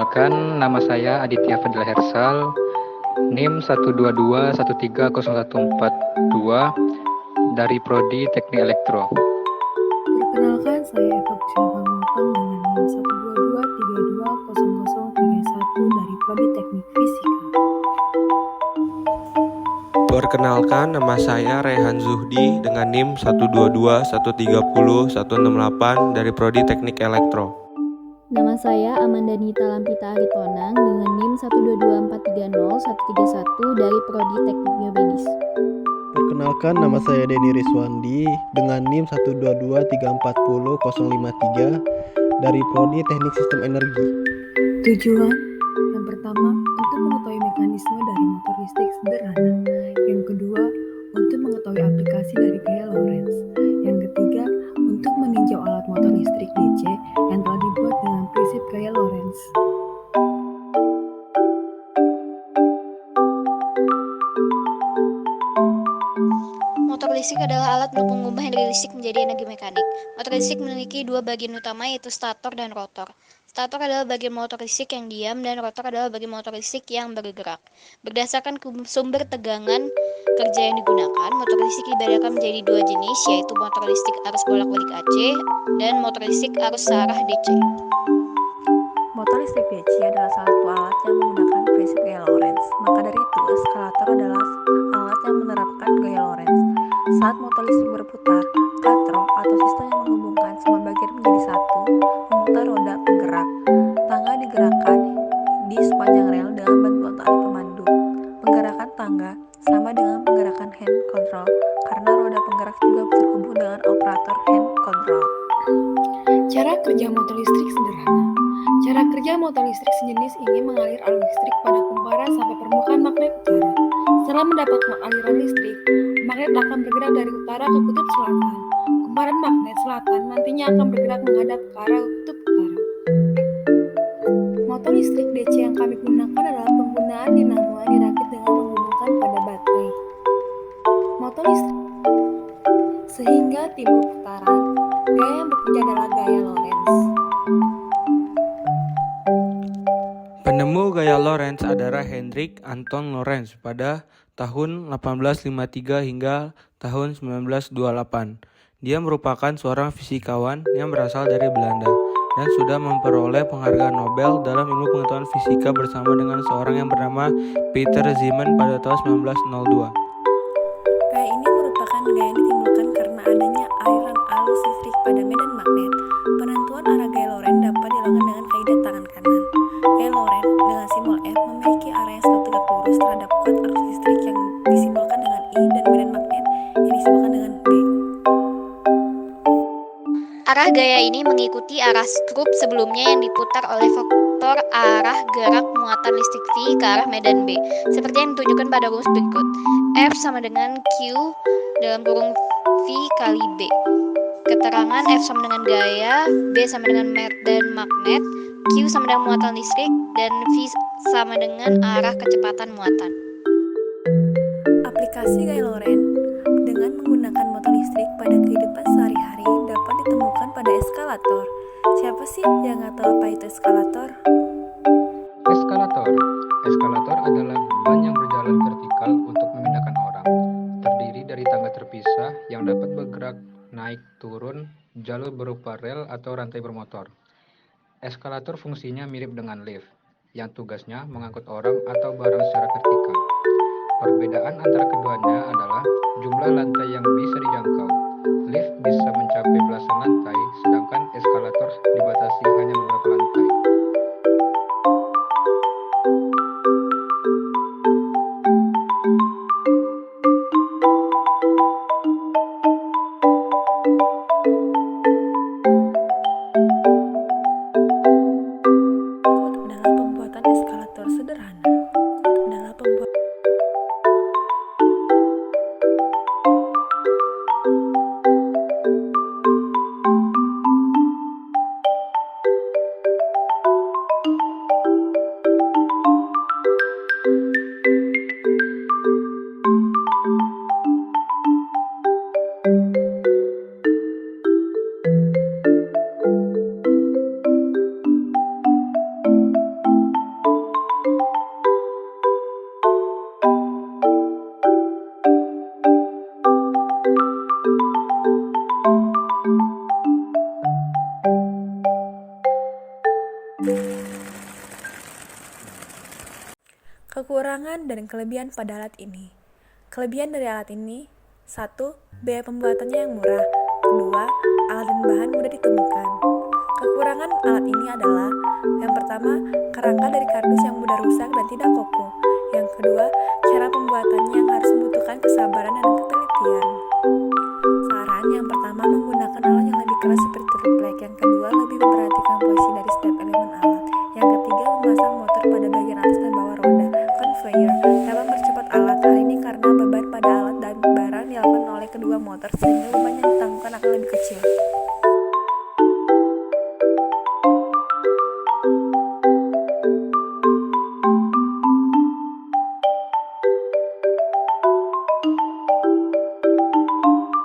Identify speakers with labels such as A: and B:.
A: Perkenalkan, nama saya Aditya Fadila Hersal, NIM 122130142 dari Prodi Teknik Elektro.
B: Perkenalkan, saya Eva Kusuma Pamungkas dengan NIM 122320031 dari Prodi Teknik Fisika.
C: Perkenalkan, nama saya Rehan Zuhdi dengan NIM 122130168 dari Prodi Teknik Elektro.
D: Nama saya Amanda Nita Lampita Aritonang dengan NIM 122430131 dari Prodi Teknik Biomedis.
E: Perkenalkan, nama saya Denny Riswandi dengan NIM 122340053 dari Prodi Teknik Sistem Energi.
B: Tujuan yang pertama, untuk mengetahui mekanisme dari motor listrik sederhana. Yang kedua, untuk mengetahui aplikasi dari gaya Lorentz. Yang ketiga, untuk meninjau alat motor listrik DC yang telah dibuat dengan prinsip gaya Lorentz.
F: Motor listrik adalah alat untuk mengubah energi listrik menjadi energi mekanik. Motor listrik memiliki dua bagian utama, yaitu stator dan rotor. Stator adalah bagian motor listrik yang diam dan rotor adalah bagian motor listrik yang bergerak. Berdasarkan sumber tegangan kerja yang digunakan, motor listrik dibedakan menjadi dua jenis, yaitu motor listrik arus bolak-balik AC dan motor listrik arus searah DC.
G: Motor listrik DC adalah salah satu alat yang menggunakan prinsip gaya Lorentz. Maka dari itu, eskalator adalah alat yang menerapkan gaya Lorentz. Saat motor listrik berputar, katro atau sistem yang menghubungkan semua bagian menjadi satu, memutar roda penggerak. Tangga digerakkan di sepanjang rel dengan bantuan tali pemandu. Penggerakan tangga sama dengan penggerakan hand control, karena roda penggerak juga terhubung dengan operator hand control.
B: Cara kerja motor listrik sederhana. Cara kerja motor listrik sejenis ini mengalir arus listrik pada kumparan sampai permukaan magnet utara. Setelah mendapat aliran listrik, magnet akan bergerak dari utara ke kutub selatan. Kumparan magnet selatan nantinya akan bergerak menghadap ke arah kutub utara. Motor listrik DC yang kami gunakan adalah penggunaan dinamo yang dirakit dengan menghubungkan pada baterai. Motor listrik sehingga timbul putaran. Gaya yang bekerja adalah gaya Lorentz.
C: Penemu gaya Lorentz adalah Hendrik Anton Lorentz pada tahun 1853 hingga tahun 1928. Dia merupakan seorang fisikawan yang berasal dari Belanda dan sudah memperoleh penghargaan Nobel dalam ilmu pengetahuan fisika bersama dengan seorang yang bernama Peter Zeeman pada tahun 1902.
G: Gaya ini merupakan gaya yang ditimbulkan karena adanya aliran arus listrik pada medan magnet. Penentuan arah gaya Lorentz dapat dilakukan dengan kaidah tangan kanan. Gaya Lorentz dengan simbol F memiliki arah yang selalu tegak lurus terhadap kuat arus listrik yang disimbolkan dengan I dan medan magnet yang disimbolkan dengan B.
F: Arah gaya ini mengikuti arah skrup sebelumnya yang diputar oleh vektor arah gerak muatan listrik V ke arah medan B, seperti yang ditunjukkan pada rumus berikut. F sama dengan Q dalam kurung V kali B. Keterangan F sama dengan gaya, B sama dengan medan magnet, Q sama dengan muatan listrik, dan V sama dengan arah kecepatan muatan.
G: Aplikasi gaya Lorentz dengan menggunakan motor listrik pada kehidupan sehari-hari dapat ditemukan pada eskalator. Siapa sih yang nggak tahu apa itu eskalator?
A: Eskalator adalah beban yang berjalan vertikal untuk memindahkan orang. Terdiri dari tangga terpisah yang dapat bergerak naik turun, jalur berupa rel atau rantai bermotor. Eskalator fungsinya mirip dengan lift, yang tugasnya mengangkut orang atau barang secara vertikal. Perbedaan antara keduanya adalah jumlah lantai yang bisa dijangkau. Lift bisa mencapai belasan lantai, sedangkan eskalator dibatasi hanya beberapa lantai.
G: Adalah pembuatan eskalator sederhana. Adalah pembuatan Kekurangan dan kelebihan pada alat ini. Kelebihan dari alat ini: 1. Biaya pembuatannya yang murah. 2. Alat dan bahan mudah ditemukan. Kekurangan alat ini adalah: yang pertama, kerangka dari kardus yang mudah rusak dan tidak kokoh. Yang kedua, cara pembuatannya yang harus membutuhkan kesabaran dan ketelitian. Saran: yang pertama, menggunakan alat yang lebih keras seperti triplek. Yang kedua, lebih memperhatikan posisi dari setiap elemen alat. Yang ketiga, memasang motor pada bagian atas dan bawah roda conveyor dapat mempercepat alat. Hal ini karena beban pada alat dan barang dilakukan oleh kedua motor, sehingga beban yang ditangguhkan akan lebih kecil.